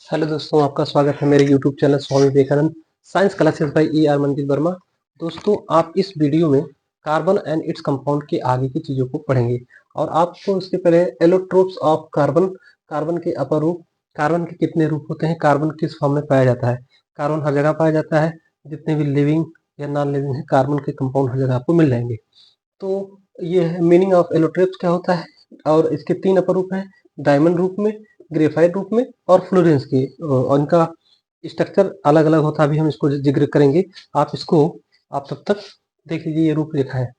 Hello दोस्तों, आपका स्वागत है मेरे YouTube channel Swami Vivekananda science classes by E.R. Manjil Verma. दोस्तों, आप इस वीडियो में कार्बन एंड इट्स कंपाउंड के आगे की चीज़ों को पढ़ेंगे और आपको उसके पहले एलोट्रोप्स ऑफ कार्बन, कार्बन के अपर रूप, कार्बन के कितने रूप होते हैं, कार्बन किस फॉर्म में पाया जाता है। कार्बन हर जगह पाया जाता है, जितने भी लिविंग या नॉन लिविंग है कार्बन के कंपाउंड हर जगह आपको मिल जाएंगे। तो ये है मीनिंग ऑफ एलोट्रोप्स क्या होता है और इसके 3 अपर रूप हैं, डायमंड रूप में, ग्रेफाइट रूप में और फ्लोरेंस के। और इनका स्ट्रक्चर अलग अलग होता है, अभी हम इसको जिक्र करेंगे। आप तब तक देख लीजिए, ये रूपरेखा है।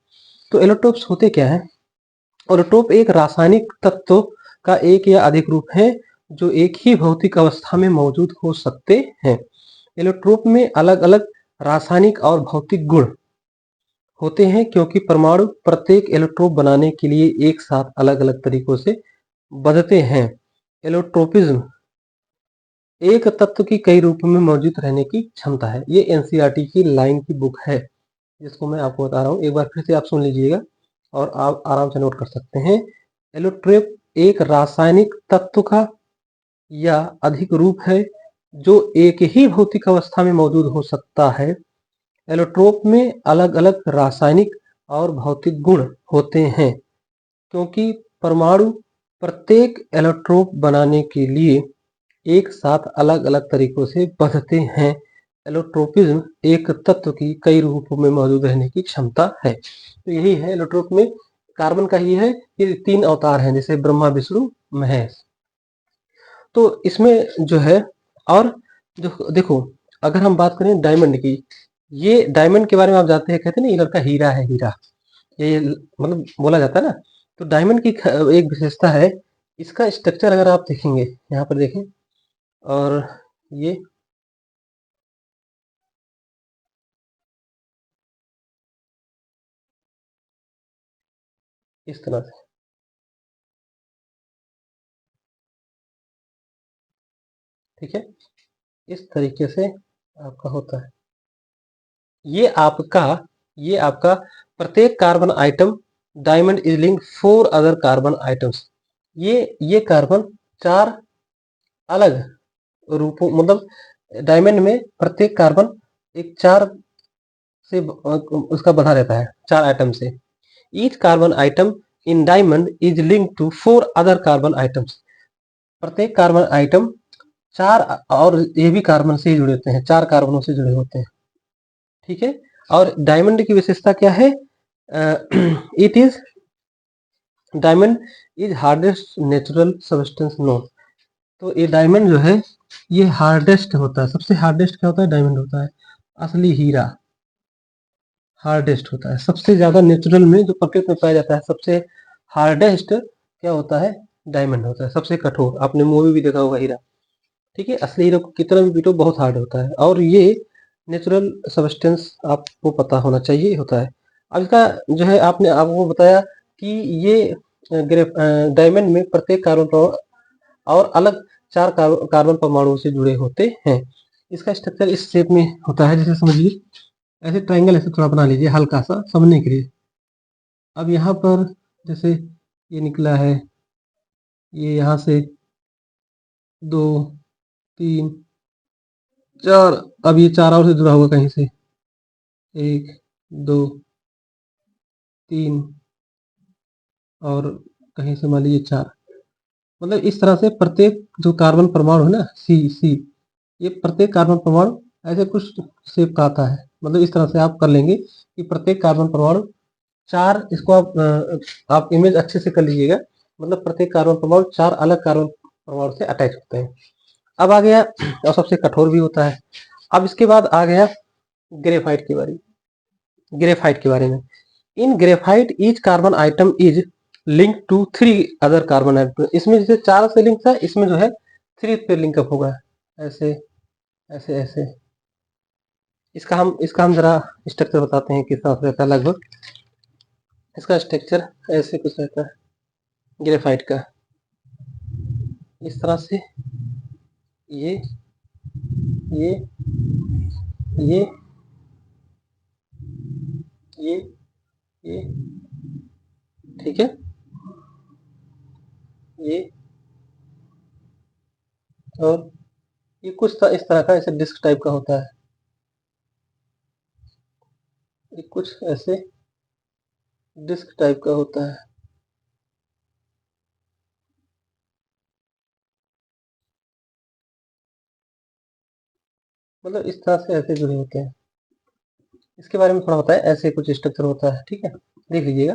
तो एलोट्रोप्स होते क्या है? एलोट्रोप एक रासायनिक तत्व का एक या अधिक रूप है जो एक ही भौतिक अवस्था में मौजूद हो सकते हैं। एलोट्रोप में अलग अलग रासायनिक और भौतिक गुण होते हैं क्योंकि परमाणु प्रत्येक एलोट्रोप बनाने के लिए एक साथ अलग अलग तरीकों से बदलते हैं। एलोट्रोपिज्म एक तत्व की कई रूपों में मौजूद रहने की क्षमता है। ये एनसीईआरटी की लाइन की बुक है जिसको मैं आपको बता रहा हूँ। एक बार फिर से आप सुन लीजिएगा और आप आराम से नोट कर सकते हैं। एलोट्रोप एक रासायनिक तत्व का या अधिक रूप है जो एक ही भौतिक अवस्था में मौजूद हो सकता है। एलोट्रोप में अलग अलग रासायनिक और भौतिक गुण होते हैं क्योंकि परमाणु प्रत्येक एलोट्रोप बनाने के लिए एक साथ अलग अलग तरीकों से बंधते हैं। एलोट्रोपिज्म एक तत्व की कई रूपों में मौजूद रहने की क्षमता है। तो यही है एलोट्रोप में, कार्बन का ही है। ये 3 अवतार हैं, जैसे ब्रह्मा विष्णु महेश। तो इसमें जो है, और जो देखो, अगर हम बात करें डायमंड की, ये डायमंड के बारे में आप जानते हैं, कहते हैं ना ये लड़का हीरा है, हीरा। ये मतलब बोला जाता है ना। तो डायमंड की एक विशेषता है, इसका स्ट्रक्चर अगर आप देखेंगे, यहाँ पर देखें, और ये इस तरह से, ठीक है, इस तरीके से आपका होता है। ये आपका ये आपका प्रत्येक carbon item, diamond is link 4 other carbon items. ये कार्बन 4 अलग रूपों, मतलब डायमंड में प्रत्येक कार्बन एक 4 से उसका बना रहता है, 4 आइटम से। Each carbon atom in diamond is link to 4 other carbon atoms. प्रत्येक कार्बन आइटम 4 और ये भी कार्बन से ही जुड़े होते हैं, 4 कार्बनों से जुड़े होते हैं, ठीक है। और डायमंड की विशेषता क्या है? It is diamond is hardest natural substance known. तो ये डायमंड जो है, ये हार्डेस्ट होता है। सबसे हार्डेस्ट क्या होता है? डायमंड होता है। असली हीरा हार्डेस्ट होता है, सबसे ज्यादा नेचुरल में जो प्रकृति में पाया जाता है, सबसे हार्डेस्ट क्या होता है? डायमंड होता है, सबसे कठोर। आपने मूवी भी देखा होगा हीरा, ठीक है। असली हीरो को कितना भी पीटो बहुत हार्ड होता है, और ये नेचुरल सब्सटेंस आपको पता होना चाहिए होता है। अब इसका जो है, आपने आपको बताया कि ये डायमंड में प्रत्येक कार्बन परमाणु और अलग 4 कार्बन परमाणुओं से जुड़े होते हैं। इसका स्ट्रक्चर इस शेप में होता है, जैसे समझिए ऐसे ट्राइंगल ऐसे थोड़ा बना लीजिए हल्का सा समझने के लिए। अब यहाँ पर जैसे ये निकला है, ये यहाँ से 2, 3, 4, अब ये 4 और से जुड़ा होगा कहीं से, 1, 2, 3, और कहीं से मान लीजिए 4। मतलब इस तरह से प्रत्येक जो कार्बन परमाणु है ना, सी, ये प्रत्येक कार्बन परमाणु ऐसे कुछ शेप का आता है। मतलब इस तरह से आप कर लेंगे कि प्रत्येक कार्बन परमाणु 4, इसको आप इमेज अच्छे से कर लीजिएगा। मतलब प्रत्येक कार्बन परमाणु 4 अलग कार्बन परमाणु से अटैच होते हैं। अब आ गया, और सबसे कठोर भी होता है। अब इसके बाद आ गया ग्रेफाइट के बारे में। ग्रेफाइट के बारे में, in graphite each carbon atom is link to 3 other carbon atom. इसमें जैसे 4 से लिंक था, इसमें जो है 3 पे लिंकअप होगा, ऐसे ऐसे ऐसे। इसका हम जरा स्ट्रक्चर बताते हैं किस तरह से रहता है लगभग। इसका स्ट्रक्चर ऐसे कुछ रहता है ग्रेफाइट का, इस तरह से। ये ये ये ये ये ठीक है, ये और ये कुछ इस तरह का ऐसे डिस्क टाइप का होता है, ये कुछ ऐसे डिस्क टाइप का होता है। मतलब इस तरह से ऐसे जुड़े होते हैं। इसके बारे में थोड़ा बताएं, ऐसे कुछ स्ट्रक्चर होता है, ठीक है, देख लीजिएगा।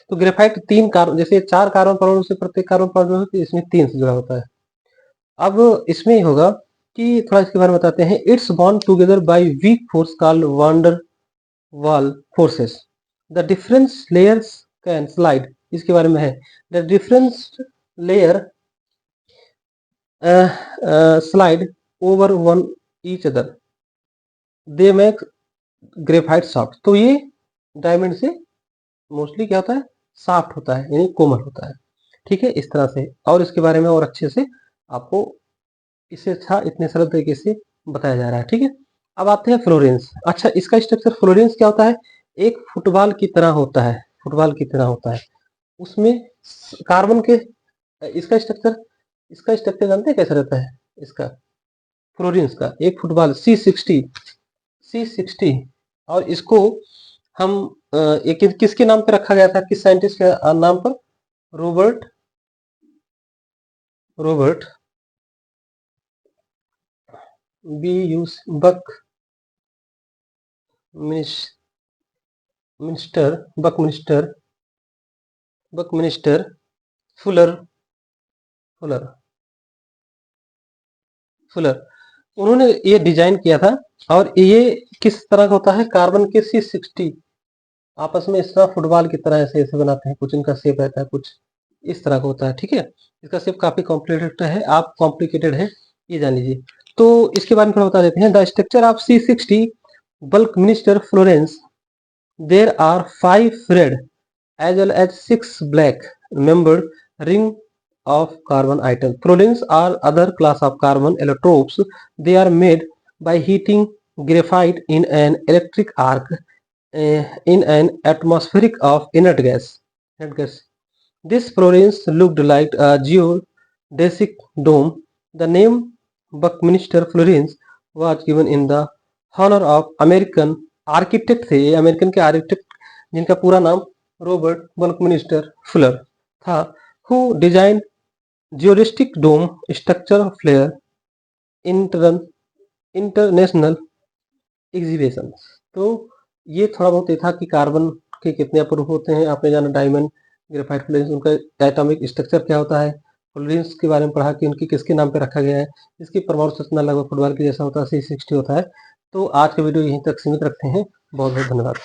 तो ग्रेफाइट 3 कार्बन, जैसे 4 कार्बन परमाणु से प्रत्येक कार्बन परमाणु है, इसमें 3 से जुड़ा होता है। अब इसमें होगा कि थोड़ा इसके बारे में बताते हैं। It's bond together by weak force called van der Waals forces. The difference layers can slide, इसके बारे में है। The difference layer slide over one each other, they make graphite soft. तो ये डायमंड से मोस्टली क्या होता है, सॉफ्ट होता है, यानी कोमल होता है, ठीक है, इस तरह से। और इसके बारे में और अच्छे से आपको इससे अच्छा इतने सरल तरीके से बताया जा रहा है, ठीक है। अब आते हैं फ्लोरेंस। अच्छा, इसका स्ट्रक्चर फ्लोरेंस क्या होता है, एक फुटबॉल की तरह होता है, फुटबॉल की तरह होता है। उसमें कार्बन के, इसका स्ट्रक्चर, इसका स्ट्रक्चर जानते हैं कैसा रहता है इसका, फ्लोरेंस का, एक फुटबॉल C60, और इसको हम एक किसके नाम पे रखा गया था, किस साइंटिस्ट के नाम पर, रॉबर्ट रॉबर्ट बी यूस बक मिनिस्टर बकमिनिस्टर फुलर फुलर फुलर, उन्होंने ये डिजाइन किया था। और ये किस तरह का होता है, कार्बन के C60 आपस में इस तरह फुटबॉल की तरह ऐसे ऐसे बनाते हैं, कुछ इनका शेप रहता है, कुछ इस तरह का होता है, ठीक है। इसका शेप काफी कॉम्प्लिकेटेड है, आप कॉम्प्लिकेटेड है ये जान लीजिए। तो इसके बारे में थोड़ा बता देते हैं। The structure of C60 buckminsterfullerene, there are 5 red as well as 6 black membered ring of carbon atoms. Fluorines are other class of carbon allotropes. They are made by heating graphite in an electric arc in an atmospheric of inert gas. This fluorines looked like a geodesic dome. The name Buckminster Fluorines was given in the honor of American architect थे, ये American के architect जिनका पूरा नाम Robert Buckminster Fuller था, who design geodesic dome structure flair international exhibition. तो ये थोड़ा बहुत ये था कि कार्बन के कितने अपूर्व होते हैं, आपने जाना डायमंड, ग्रेफाइट, फ्लोरेंस, उनका एटॉमिक स्ट्रक्चर क्या होता है, फ्लोरेंस के बारे में पढ़ा कि उनकी किसके नाम पे रखा गया है, इसकी परमाणु संरचना लगभग फुटबॉल के जैसा होता है, C60 होता है। तो आज का वीडियो यहीं तक सीमित रखते हैं, बहुत बहुत धन्यवाद।